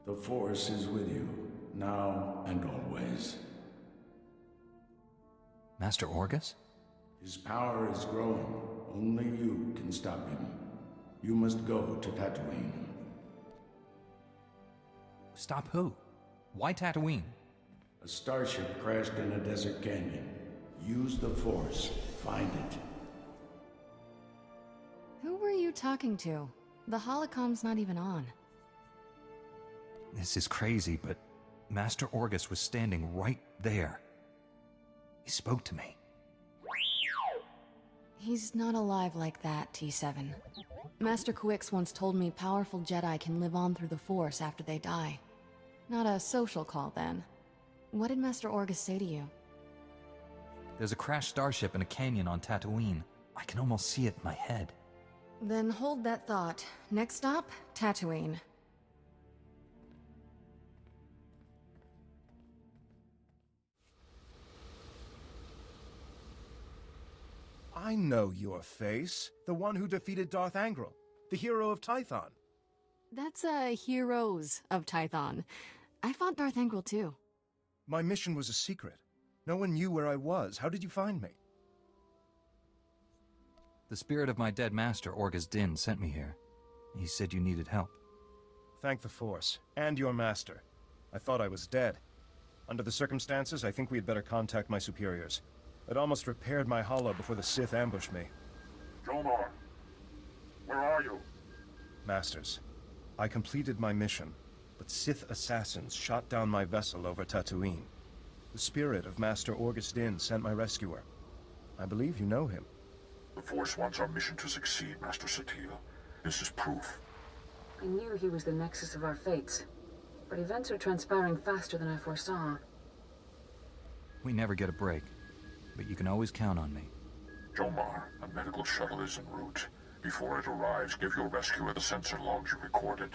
The Force is with you, now and always. Master Orgus? His power is growing. Only you can stop him. You must go to Tatooine. Stop who? Why Tatooine? A starship crashed in a desert canyon. Use the Force. Find it. Who were you talking to? The holocom's not even on. This is crazy, but Master Orgus was standing right there. He spoke to me. He's not alive like that, T7. Master Quesh once told me powerful Jedi can live on through the Force after they die. Not a social call, then. What did Master Orgus say to you? There's a crashed starship in a canyon on Tatooine. I can almost see it in my head. Then hold that thought. Next stop, Tatooine. I know your face. The one who defeated Darth Angral, the hero of Tython. That's Heroes of Tython. I fought Darth Angral too. My mission was a secret. No one knew where I was. How did you find me? The spirit of my dead master, Orgus Din, sent me here. He said you needed help. Thank the Force, and your master. I thought I was dead. Under the circumstances, I think we had better contact my superiors. I'd almost repaired my holo before the Sith ambushed me. Jomar, where are you? Masters, I completed my mission, but Sith assassins shot down my vessel over Tatooine. The spirit of Master Orgus Din sent my rescuer. I believe you know him. The Force wants our mission to succeed, Master SWTOR. This is proof. I knew he was the nexus of our fates, but events are transpiring faster than I foresaw. We never get a break, but you can always count on me. Jomar, a medical shuttle is en route. Before it arrives, give your rescuer the sensor logs you recorded.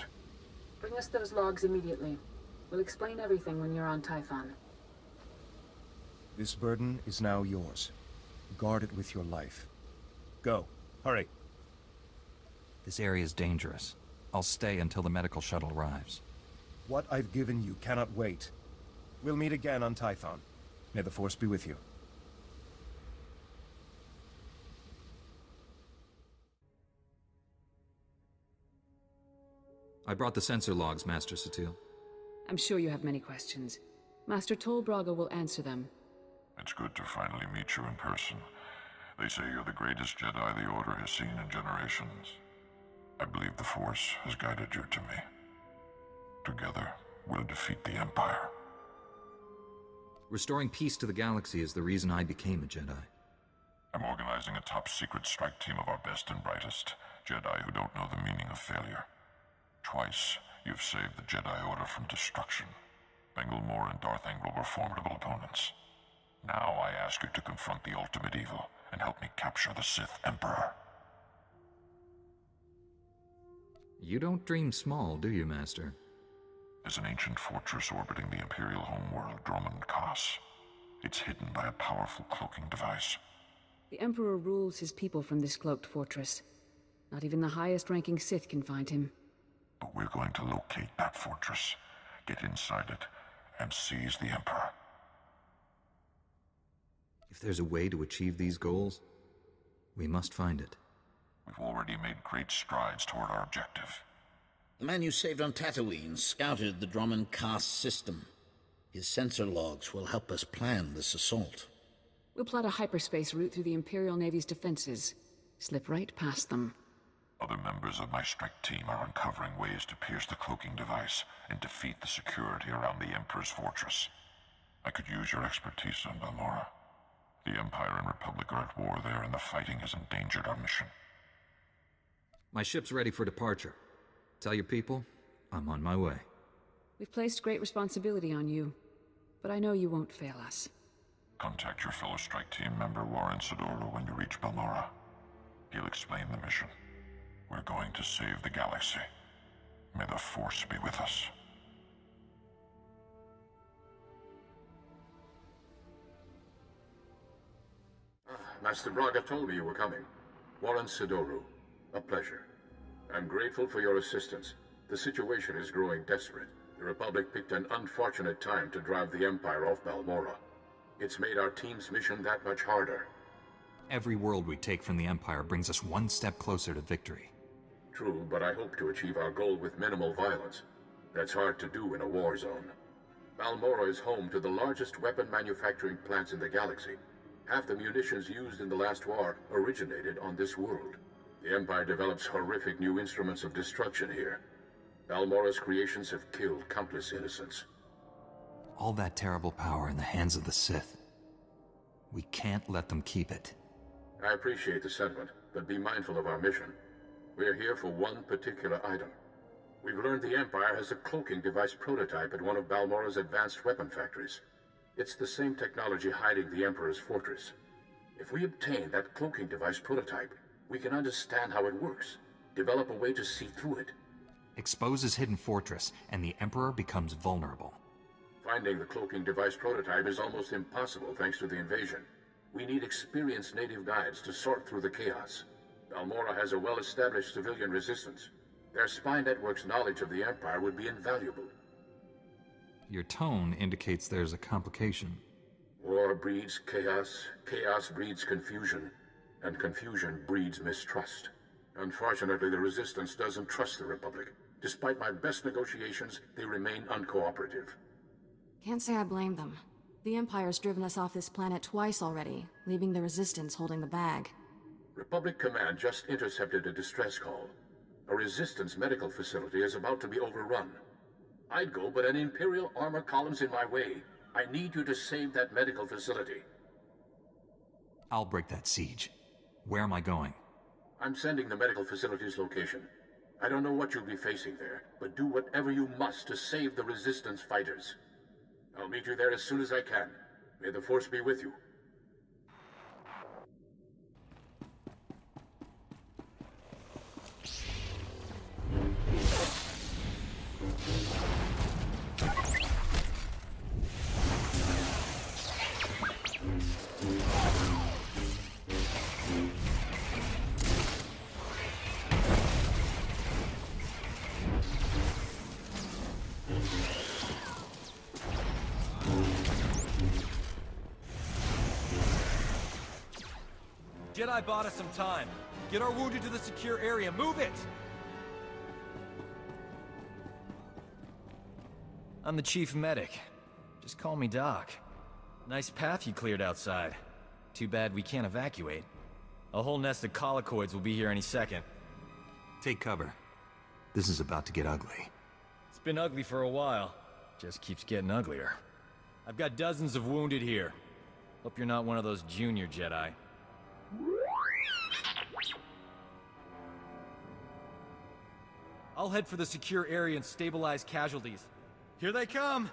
Bring us those logs immediately. We'll explain everything when you're on Typhon. This burden is now yours. Guard it with your life. Go. Hurry. This area is dangerous. I'll stay until the medical shuttle arrives. What I've given you cannot wait. We'll meet again on Tython. May the Force be with you. I brought the sensor logs, Master SWTOR. I'm sure you have many questions. Master Tolbraga will answer them. It's good to finally meet you in person. They say you're the greatest Jedi the Order has seen in generations. I believe the Force has guided you to me. Together, we'll defeat the Empire. Restoring peace to the galaxy is the reason I became a Jedi. I'm organizing a top-secret strike team of our best and brightest, Jedi who don't know the meaning of failure. Twice, you've saved the Jedi Order from destruction. Balmorra and Darth Angral were formidable opponents. Now I ask you to confront the ultimate evil and help me capture the Sith Emperor. You don't dream small, do you, Master? There's an ancient fortress orbiting the imperial homeworld, Dromund Kaas. It's hidden by a powerful cloaking device. The Emperor rules his people from this cloaked fortress. Not even the highest-ranking Sith can find him. But we're going to locate that fortress, get inside it, and seize the Emperor. If there's a way to achieve these goals, we must find it. We've already made great strides toward our objective. The man you saved on Tatooine scouted the Dromund Kaas system. His sensor logs will help us plan this assault. We'll plot a hyperspace route through the Imperial Navy's defenses. Slip right past them. Other members of my strike team are uncovering ways to pierce the cloaking device and defeat the security around the Emperor's fortress. I could use your expertise on Balmorra. The Empire and Republic are at war there, and the fighting has endangered our mission. My ship's ready for departure. Tell your people, I'm on my way. We've placed great responsibility on you, but I know you won't fail us. Contact your fellow strike team member Warren SWTOR when you reach Balmorra. He'll explain the mission. We're going to save the galaxy. May the Force be with us. Master Braga told me you were coming. Warren SWTOR, a pleasure. I'm grateful for your assistance. The situation is growing desperate. The Republic picked an unfortunate time to drive the Empire off Balmorra. It's made our team's mission that much harder. Every world we take from the Empire brings us one step closer to victory. True, but I hope to achieve our goal with minimal violence. That's hard to do in a war zone. Balmorra is home to the largest weapon manufacturing plants in the galaxy. Half the munitions used in the last war originated on this world. The Empire develops horrific new instruments of destruction here. Balmorra's creations have killed countless innocents. All that terrible power in the hands of the Sith. We can't let them keep it. I appreciate the sentiment, but be mindful of our mission. We're here for one particular item. We've learned the Empire has a cloaking device prototype at one of Balmorra's advanced weapon factories. It's the same technology hiding the Emperor's fortress. If we obtain that cloaking device prototype, we can understand how it works, develop a way to see through it. Expose his hidden fortress, and the Emperor becomes vulnerable. Finding the cloaking device prototype is almost impossible thanks to the invasion. We need experienced native guides to sort through the chaos. Balmorra has a well-established civilian resistance. Their spy network's knowledge of the Empire would be invaluable. Your tone indicates there's a complication. War breeds chaos, chaos breeds confusion, and confusion breeds mistrust. Unfortunately, the Resistance doesn't trust the Republic. Despite my best negotiations, they remain uncooperative. Can't say I blame them. The Empire's driven us off this planet twice already, leaving the Resistance holding the bag. Republic Command just intercepted a distress call. A Resistance medical facility is about to be overrun. I'd go, but an Imperial armor column's in my way. I need you to save that medical facility. I'll break that siege. Where am I going? I'm sending the medical facility's location. I don't know what you'll be facing there, but do whatever you must to save the Resistance fighters. I'll meet you there as soon as I can. May the Force be with you. Jedi bought us some time. Get our wounded to the secure area. Move it! I'm the chief medic. Just call me Doc. Nice path you cleared outside. Too bad we can't evacuate. A whole nest of colicoids will be here any second. Take cover. This is about to get ugly. It's been ugly for a while. Just keeps getting uglier. I've got dozens of wounded here. Hope you're not one of those junior Jedi. I'll head for the secure area and stabilize casualties. Here they come!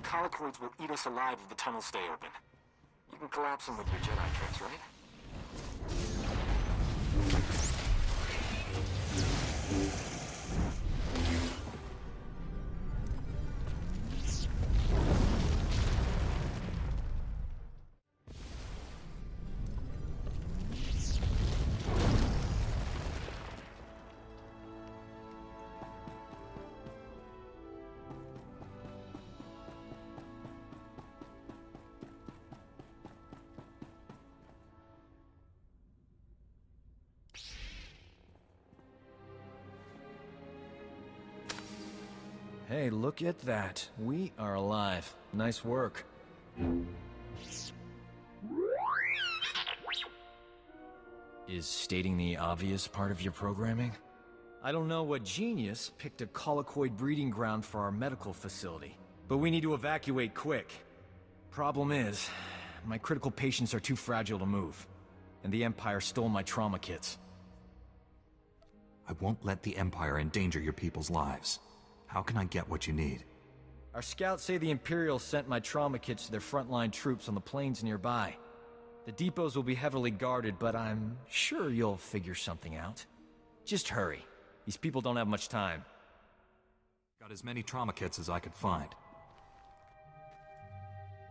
Colicoids will eat us alive if the tunnels stay open. You can collapse them with your Jedi tricks, right? Hey, look at that. We are alive. Nice work. Is stating the obvious part of your programming? I don't know what genius picked a colicoid breeding ground for our medical facility, but we need to evacuate quick. Problem is, My critical patients are too fragile to move. And the Empire stole my trauma kits. I won't let the Empire endanger your people's lives. How can I get what you need? Our scouts say the Imperials sent my trauma kits to their frontline troops on the plains nearby. The depots will be heavily guarded, but I'm sure you'll figure something out. Just hurry. These people don't have much time. Got as many trauma kits as I could find.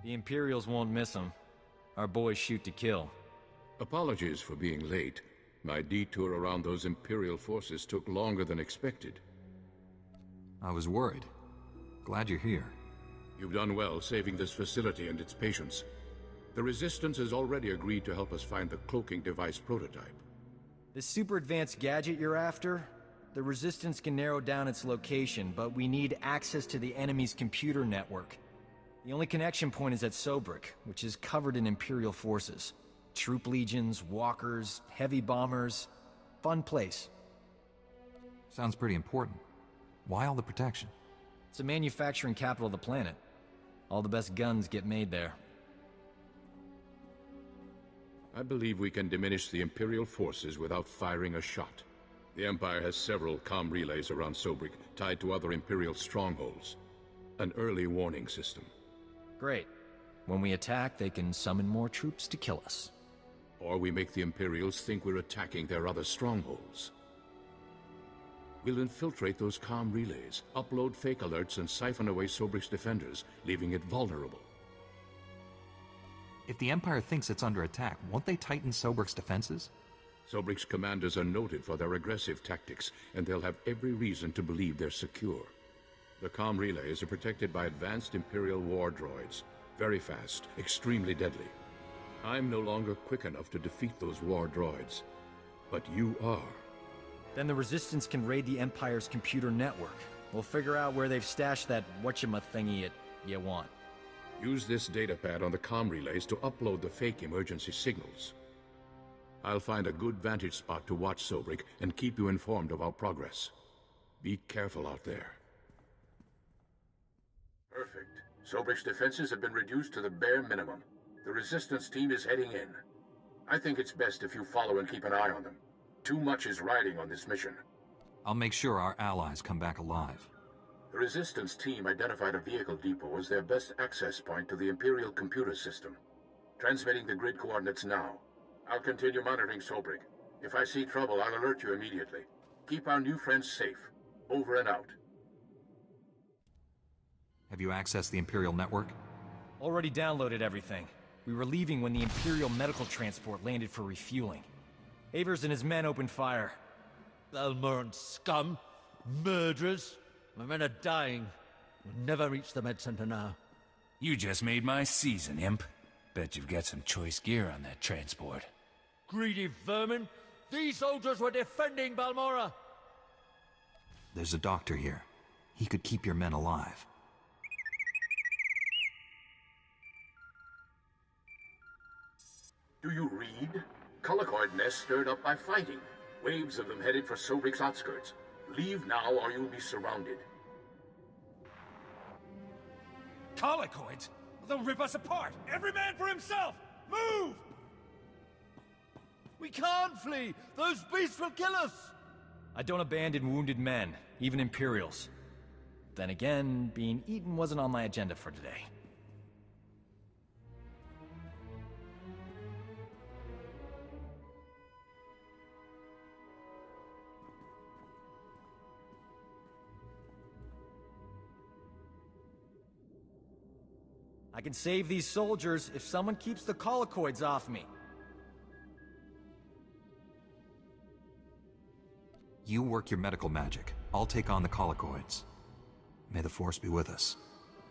The Imperials won't miss them. Our boys shoot to kill. Apologies for being late. My detour around those Imperial forces took longer than expected. I was worried. Glad you're here. You've done well saving this facility and its patients. The Resistance has already agreed to help us find the cloaking device prototype. The super advanced gadget you're after? The Resistance can narrow down its location, but we need access to the enemy's computer network. The only connection point is at Sobrik, which is covered in Imperial forces. Troop legions, walkers, heavy bombers. Fun place. Sounds pretty important. Why all the protection? It's the manufacturing capital of the planet. All the best guns get made there. I believe we can diminish the Imperial forces without firing a shot. The Empire has several comm relays around Sobrik, tied to other Imperial strongholds. An early warning system. Great. When we attack, they can summon more troops to kill us. Or we make the Imperials think we're attacking their other strongholds. We'll infiltrate those comm relays, upload fake alerts, and siphon away Sobrik's defenders, leaving it vulnerable. If the Empire thinks it's under attack, won't they tighten Sobrik's defenses? Sobrik's commanders are noted for their aggressive tactics, and they'll have every reason to believe they're secure. The comm relays are protected by advanced Imperial war droids. Very fast, extremely deadly. I'm no longer quick enough to defeat those war droids. But you are. Then the Resistance can raid the Empire's computer network. We'll figure out where they've stashed that whatchamacthingy you want. Use this datapad on the comm relays to upload the fake emergency signals. I'll find a good vantage spot to watch Sobrik and keep you informed of our progress. Be careful out there. Perfect. Sobrik's defenses have been reduced to the bare minimum. The Resistance team is heading in. I think it's best if you follow and keep an eye on them. Too much is riding on this mission. I'll make sure our allies come back alive. The Resistance team identified a vehicle depot as their best access point to the Imperial computer system. Transmitting the grid coordinates now. I'll continue monitoring Sobrik. If I see trouble, I'll alert you immediately. Keep our new friends safe. Over and out. Have you accessed the Imperial network? Already downloaded everything. We were leaving when the Imperial medical transport landed for refueling. Avers and his men opened fire. Balmorran scum! Murderers! My men are dying. We'll never reach the med center now. You just made my season, imp. Bet you've got some choice gear on that transport. Greedy vermin! These soldiers were defending Balmorra! There's a doctor here. He could keep your men alive. Do you read? Colicoid nests stirred up by fighting. Waves of them headed for Sobrik's outskirts. Leave now or you'll be surrounded. Colicoids? They'll rip us apart! Every man for himself! Move! We can't flee! Those beasts will kill us! I don't abandon wounded men, even Imperials. Then again, being eaten wasn't on my agenda for today. I can save these soldiers if someone keeps the colicoids off me. You work your medical magic. I'll take on the colicoids. May the Force be with us.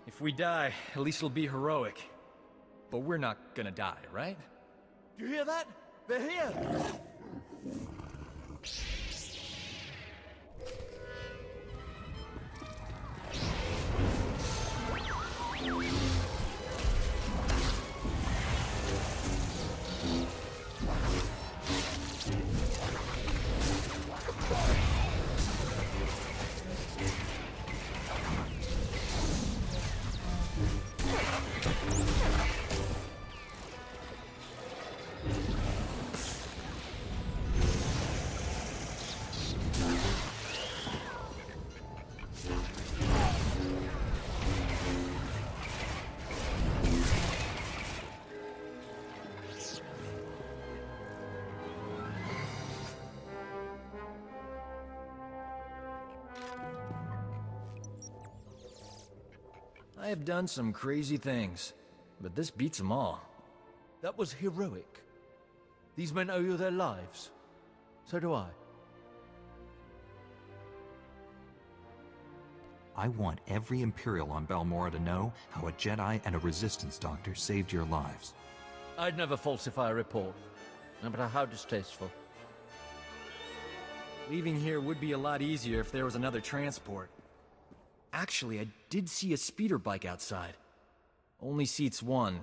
If we die, at least it'll be heroic. But we're not gonna die, right? Do you hear that? They're here! I have done some crazy things, but this beats them all. That was heroic. These men owe you their lives. So do I. I want every Imperial on Balmorra to know how a Jedi and a Resistance doctor saved your lives. I'd never falsify a report, no matter how distasteful. Leaving here would be a lot easier if there was another transport. Actually, I did see a speeder bike outside. Only seats one.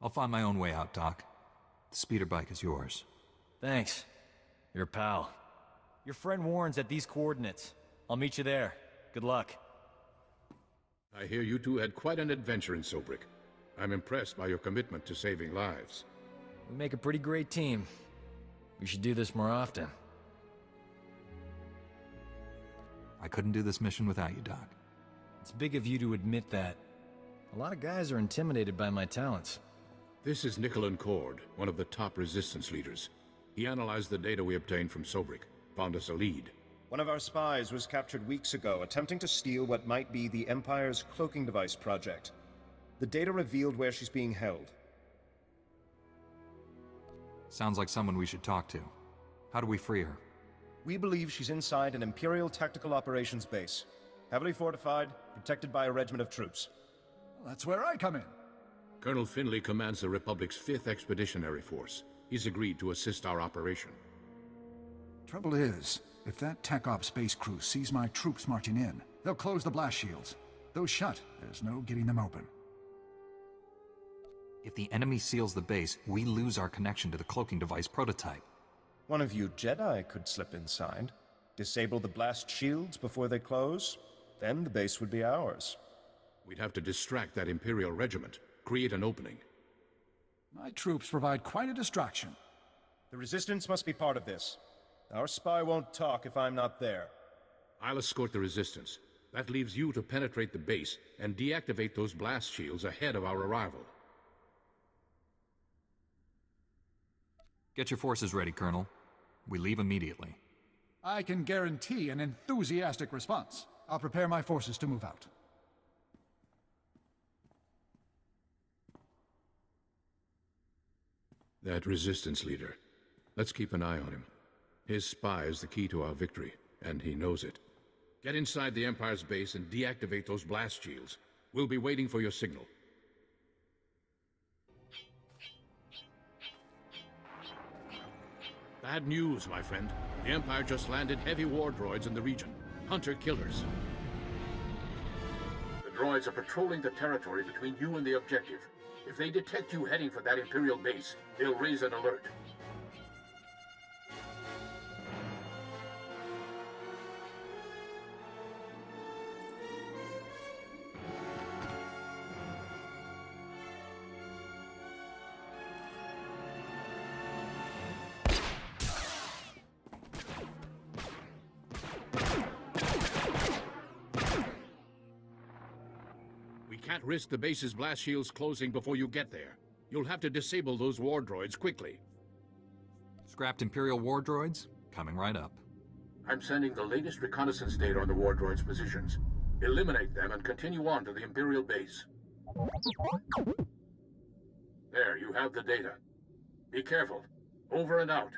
I'll find my own way out, Doc. The speeder bike is yours. Thanks. Your pal. Your friend Warren's at these coordinates. I'll meet you there. Good luck. I hear you two had quite an adventure in Sobrik. I'm impressed by your commitment to saving lives. We make a pretty great team. We should do this more often. I couldn't do this mission without you, Doc. It's big of you to admit that. A lot of guys are intimidated by my talents. This is Nicholan Cord, one of the top Resistance leaders. He analyzed the data we obtained from Sobrik, found us a lead. One of our spies was captured weeks ago, attempting to steal what might be the Empire's cloaking device project. The data revealed where she's being held. Sounds like someone we should talk to. How do we free her? We believe she's inside an Imperial tactical operations base. Heavily fortified, protected by a regiment of troops. Well, that's where I come in. Colonel Finley commands the Republic's 5th Expeditionary Force. He's agreed to assist our operation. Trouble is, if that Tech Ops space crew sees my troops marching in, they'll close the blast shields. Those shut, there's no getting them open. If the enemy seals the base, we lose our connection to the cloaking device prototype. One of you Jedi could slip inside, disable the blast shields before they close, then the base would be ours. We'd have to distract that Imperial regiment, create an opening. My troops provide quite a distraction. The Resistance must be part of this. Our spy won't talk if I'm not there. I'll escort the Resistance. That leaves you to penetrate the base and deactivate those blast shields ahead of our arrival. Get your forces ready, Colonel. We leave immediately. I can guarantee an enthusiastic response. I'll prepare my forces to move out. That Resistance leader. Let's keep an eye on him. His spy is the key to our victory, and he knows it. Get inside the Empire's base and deactivate those blast shields. We'll be waiting for your signal. Bad news, my friend. The Empire just landed heavy war droids in the region. Hunter-killers. The droids are patrolling the territory between you and the objective. If they detect you heading for that Imperial base, they'll raise an alert. Can't risk the base's blast shields closing before you get there. You'll have to disable those war droids quickly. Scrapped Imperial war droids? Coming right up. I'm sending the latest reconnaissance data on the war droids' positions. Eliminate them and continue on to the Imperial base. There, you have the data. Be careful. Over and out.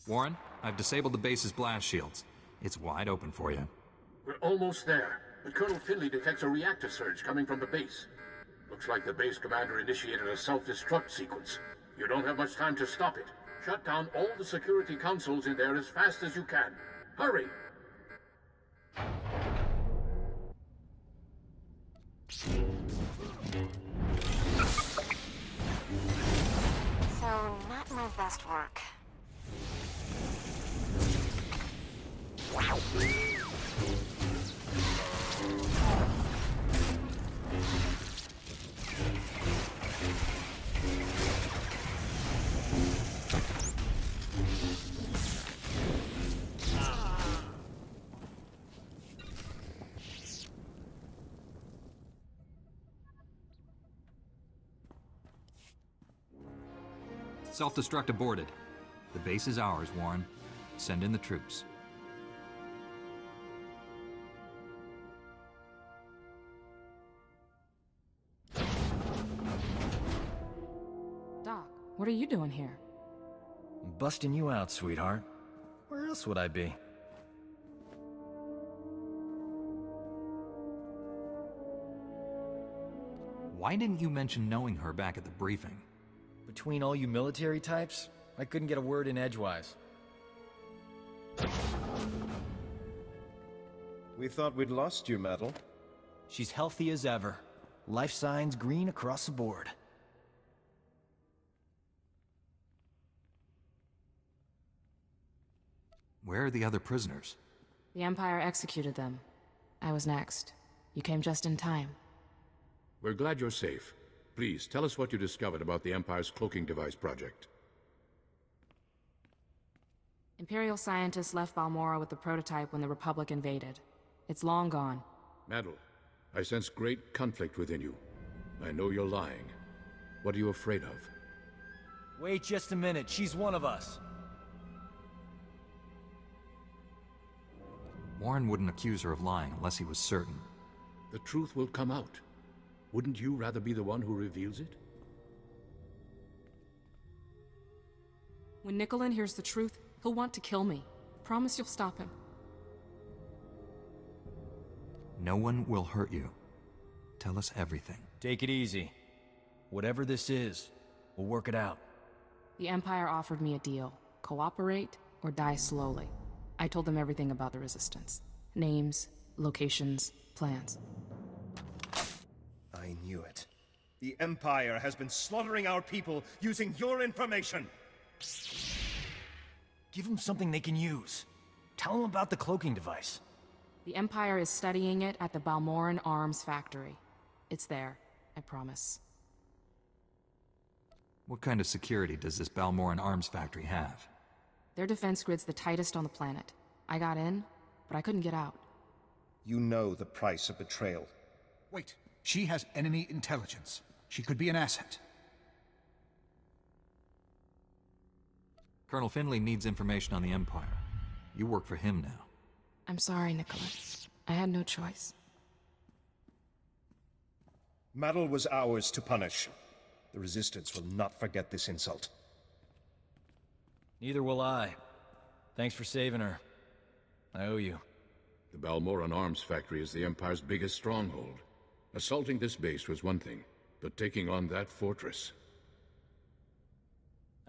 Warren, I've disabled the base's blast shields. It's wide open for you. We're almost there, but Colonel Finley detects a reactor surge coming from the base. Looks like the base commander initiated a self-destruct sequence. You don't have much time to stop it. Shut down all the security consoles in there as fast as you can. Hurry! So, not my best work. Self-destruct aborted. The base is ours, Warren. Send in the troops. Doc, what are you doing here? I'm busting you out, sweetheart. Where else would I be? Why didn't you mention knowing her back at the briefing? Between all you military types, I couldn't get a word in edgewise. We thought we'd lost you, Metal. She's healthy as ever. Life signs green across the board. Where are the other prisoners? The Empire executed them. I was next. You came just in time. We're glad you're safe. Please, tell us what you discovered about the Empire's cloaking device project. Imperial scientists left Balmorra with the prototype when the Republic invaded. It's long gone. Metal, I sense great conflict within you. I know you're lying. What are you afraid of? Wait just a minute, she's one of us. Warren wouldn't accuse her of lying unless he was certain. The truth will come out. Wouldn't you rather be the one who reveals it? When Nicolin hears the truth, he'll want to kill me. Promise you'll stop him. No one will hurt you. Tell us everything. Take it easy. Whatever this is, we'll work it out. The Empire offered me a deal. Cooperate or die slowly. I told them everything about the Resistance. Names, locations, plans. I knew it. The Empire has been slaughtering our people using your information! Give them something they can use. Tell them about the cloaking device. The Empire is studying it at the Balmorran Arms Factory. It's there, I promise. What kind of security does this Balmorran Arms Factory have? Their defense grid's the tightest on the planet. I got in, but I couldn't get out. You know the price of betrayal. Wait. She has enemy intelligence. She could be an asset. Colonel Finley needs information on the Empire. You work for him now. I'm sorry, Nicolin. I had no choice. Metal was ours to punish. The Resistance will not forget this insult. Neither will I. Thanks for saving her. I owe you. The Balmorran Arms Factory is the Empire's biggest stronghold. Assaulting this base was one thing, but taking on that fortress...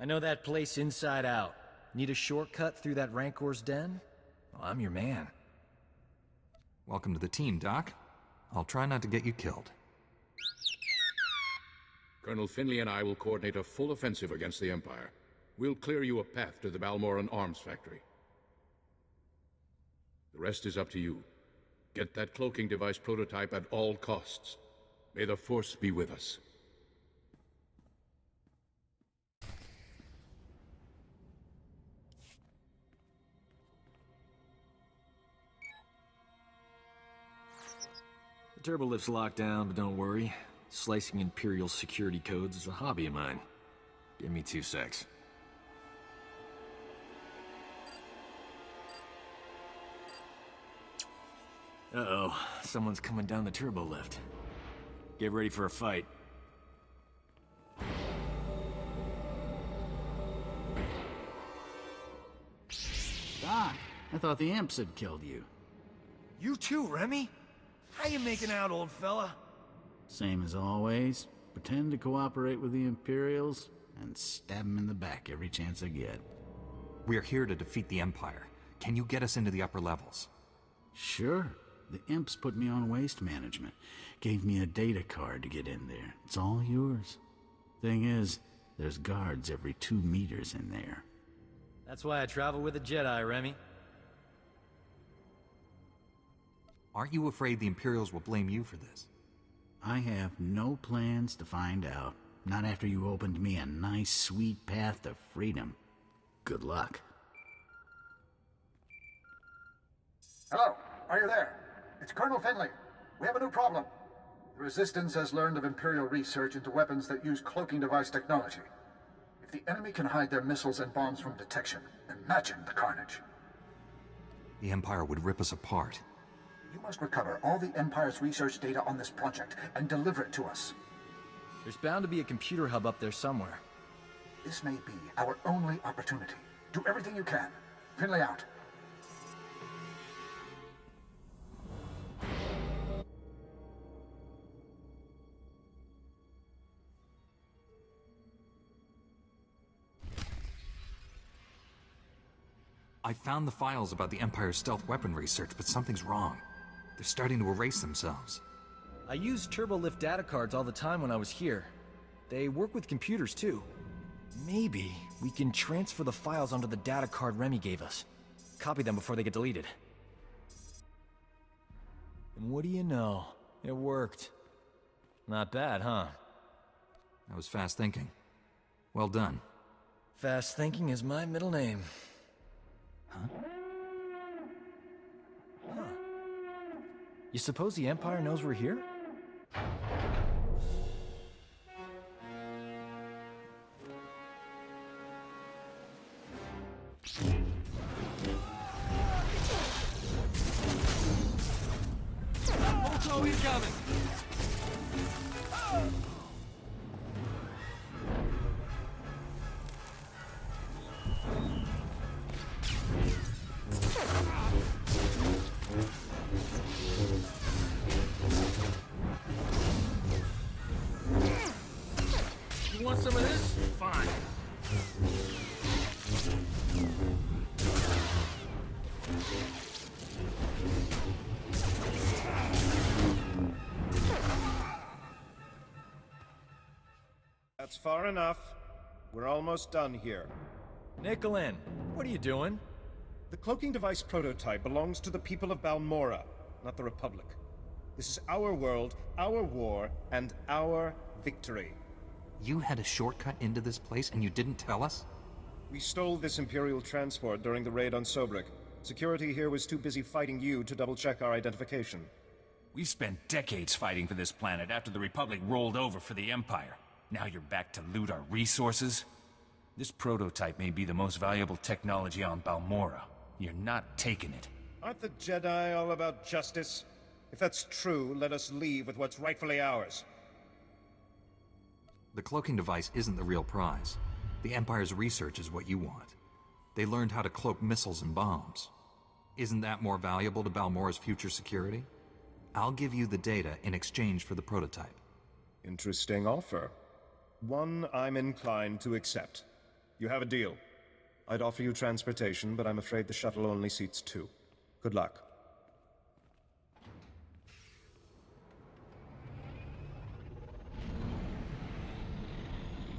I know that place inside out. Need a shortcut through that Rancor's den? Well, I'm your man. Welcome to the team, Doc. I'll try not to get you killed. Colonel Finley and I will coordinate a full offensive against the Empire. We'll clear you a path to the Balmorran Arms Factory. The rest is up to you. Get that cloaking device prototype at all costs. May the Force be with us. The turbolift's locked down, but don't worry. Slicing Imperial security codes is a hobby of mine. Give me 2 secs. Uh-oh, someone's coming down the turbolift. Get ready for a fight. Doc, I thought the imps had killed you. You too, Remy? How you making out, old fella? Same as always. Pretend to cooperate with the Imperials, and stab them in the back every chance I get. We're here to defeat the Empire. Can you get us into the upper levels? Sure. The imps put me on waste management. Gave me a data card to get in there. It's all yours. Thing is, there's guards every 2 meters in there. That's why I travel with a Jedi, Remy. Aren't you afraid the Imperials will blame you for this? I have no plans to find out. Not after you opened me a nice, sweet path to freedom. Good luck. Hello, are you there? It's Colonel Finley. We have a new problem. The Resistance has learned of Imperial research into weapons that use cloaking device technology. If the enemy can hide their missiles and bombs from detection, imagine the carnage. The Empire would rip us apart. You must recover all the Empire's research data on this project and deliver it to us. There's bound to be a computer hub up there somewhere. This may be our only opportunity. Do everything you can. Finlay out. I found the files about the Empire's stealth weapon research, but something's wrong. They're starting to erase themselves. I use turbo-lift data cards all the time when I was here. They work with computers, too. Maybe we can transfer the files onto the data card Remy gave us. Copy them before they get deleted. And what do you know? It worked. Not bad, huh? That was fast thinking. Well done. Fast thinking is my middle name. Huh? You suppose the Empire knows we're here? Auto incoming! You want some of this? Fine. That's far enough. We're almost done here. Nicolin, what are you doing? The cloaking device prototype belongs to the people of Balmorra, not the Republic. This is our world, our war, and our victory. You had a shortcut into this place and you didn't tell us? We stole this imperial transport during the raid on Sobrik. Security here was too busy fighting you to double-check our identification. We spent decades fighting for this planet after the Republic rolled over for the Empire. Now you're back to loot our resources? This prototype may be the most valuable technology on Balmorra. You're not taking it. Aren't the Jedi all about justice? If that's true, let us leave with what's rightfully ours. The cloaking device isn't the real prize. The Empire's research is what you want. They learned how to cloak missiles and bombs. Isn't that more valuable to Balmorra's future security? I'll give you the data in exchange for the prototype. Interesting offer. One I'm inclined to accept. You have a deal. I'd offer you transportation, but I'm afraid the shuttle only seats 2. Good luck.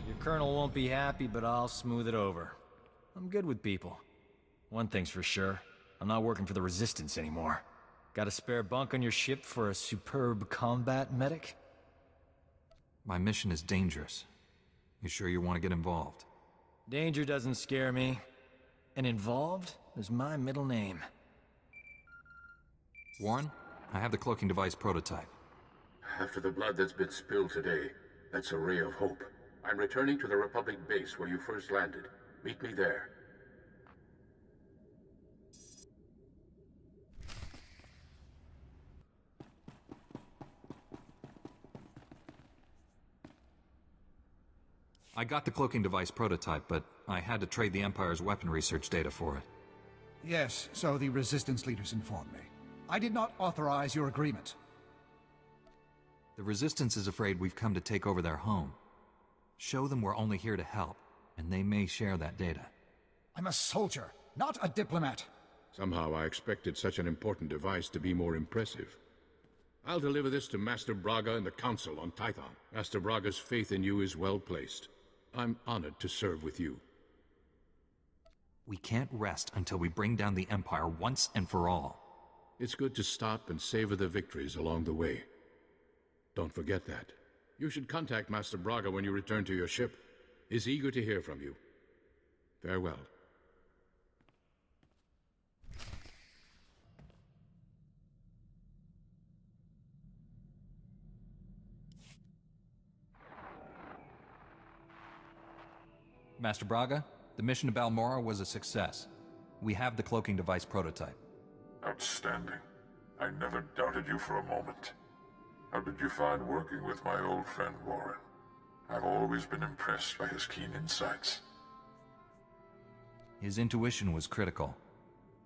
Your colonel won't be happy, but I'll smooth it over. I'm good with people. One thing's for sure, I'm not working for the Resistance anymore. Got a spare bunk on your ship for a superb combat medic? My mission is dangerous. You sure you want to get involved? Danger doesn't scare me. And involved is my middle name. Warren, I have the cloaking device prototype. After the blood that's been spilled today, that's a ray of hope. I'm returning to the Republic base where you first landed. Meet me there. I got the cloaking device prototype, but I had to trade the Empire's weapon research data for it. Yes, so the Resistance leaders informed me. I did not authorize your agreement. The Resistance is afraid we've come to take over their home. Show them we're only here to help, and they may share that data. I'm a soldier, not a diplomat. Somehow I expected such an important device to be more impressive. I'll deliver this to Master Braga and the Council on Tython. Master Braga's faith in you is well placed. I'm honored to serve with you. We can't rest until we bring down the Empire once and for all. It's good to stop and savor the victories along the way. Don't forget that. You should contact Master Braga when you return to your ship. He's eager to hear from you. Farewell. Master Braga, the mission to Balmorra was a success. We have the cloaking device prototype. Outstanding. I never doubted you for a moment. How did you find working with my old friend Warren? I've always been impressed by his keen insights. His intuition was critical.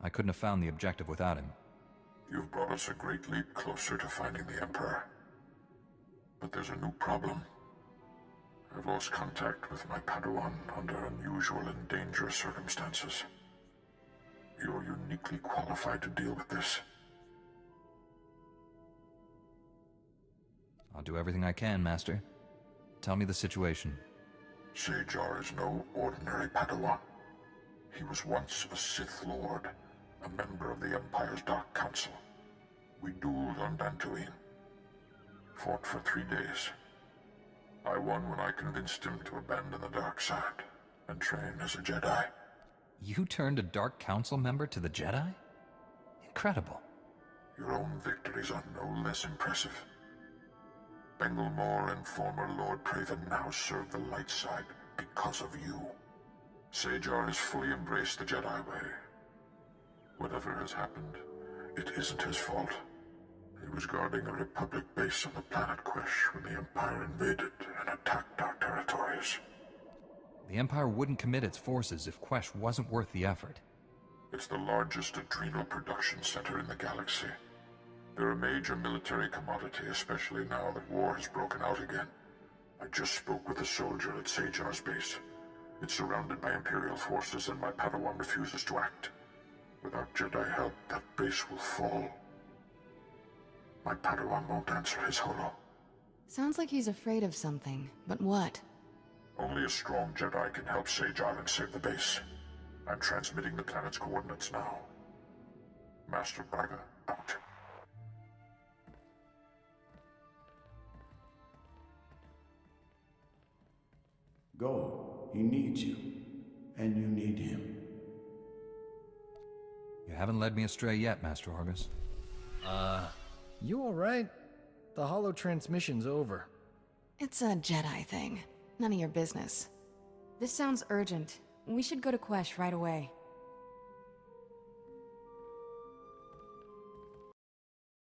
I couldn't have found the objective without him. You've brought us a great leap closer to finding the Emperor. But there's a new problem. I've lost contact with my Padawan under unusual and dangerous circumstances. You're uniquely qualified to deal with this. I'll do everything I can, Master. Tell me the situation. SWTOR is no ordinary Padawan. He was once a Sith Lord, a member of the Empire's Dark Council. We dueled on Tatooine. Fought for 3 days. I won when I convinced him to abandon the dark side and train as a Jedi. You turned a Dark Council member to the Jedi? Incredible. Your own victories are no less impressive. Balmorra and former Lord Praven now serve the light side because of you. SWTOR has fully embraced the Jedi way. Whatever has happened, it isn't his fault. He was guarding a Republic base on the planet Quesh when the Empire invaded and attacked our territories. The Empire wouldn't commit its forces if Quesh wasn't worth the effort. It's the largest adrenal production center in the galaxy. They're a major military commodity, especially now that war has broken out again. I just spoke with a soldier at SWTOR's base. It's surrounded by Imperial forces and my Padawan refuses to act. Without Jedi help, that base will fall. My Padawan won't answer his holo. Sounds like he's afraid of something, but what? Only a strong Jedi can help SWTOR and save the base. I'm transmitting the planet's coordinates now. Master Braga, out. Go. He needs you. And you need him. You haven't led me astray yet, Master Orgus. You alright? The holo transmission's over. It's a Jedi thing. None of your business. This sounds urgent. We should go to Quesh right away.